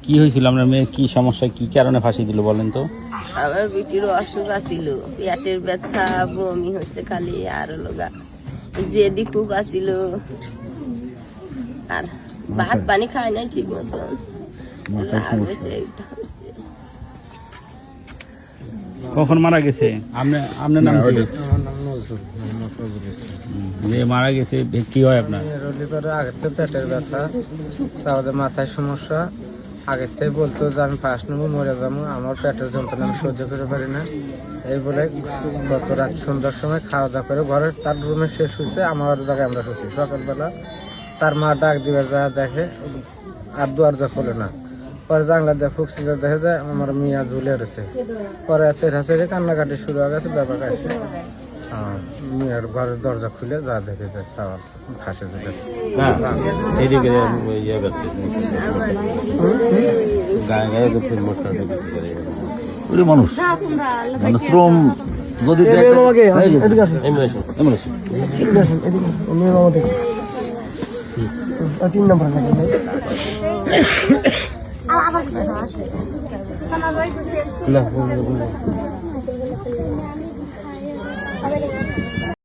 কি হয়েছিল আপনার মেয়ে, কি সমস্যা, কি কারণে ফাঁসি দিল বলেন তো? আমার বিটির অসুখ আছিল, পেটের ব্যথা, বমি হচ্ছে খালি, আর লগা জেদি খুব আছিল, আর ভাত পানি খায় নাই ঠিক মতন, রাগ হয়েছে। কখন মারা গেছে? আপনার নাম কি? মেয়ে মারা গেছে, কি হয় আপনার? আগের থেকে পেটের ব্যথা, তারপরে মাথায় সমস্যা। আগের থেকে বলতো যে আমি ফার্স্ট নেবো, মরে যাবো, আমার পেটের যন্ত্রণা আমি সহ্য করতে পারি না। এই বলে গত রাত সন্ধ্যার সময় খাওয়া দাওয়া করে ঘরে তার রুমে শেষ হয়েছে, আমার জায়গায় আমরা শুছি। সকালবেলা তার মা ডাক দিবে, যা দেখে আর দরজা খোলে না। পরে জানলা দিয়ে ফুকসিলে দেখে যায় আমার মিয়া ঝুলে রয়েছে। পরে ছেড়ে কান্নাকাটি শুরু হয়ে গেছে। ব্যাপার আসে মিয়ার ঘরের দরজা খুলে যা দেখে যায় সাওয়াল ফাঁসে ঝুলে। মানুষ মানে শ্রম যদি 3 নম্বর লাগে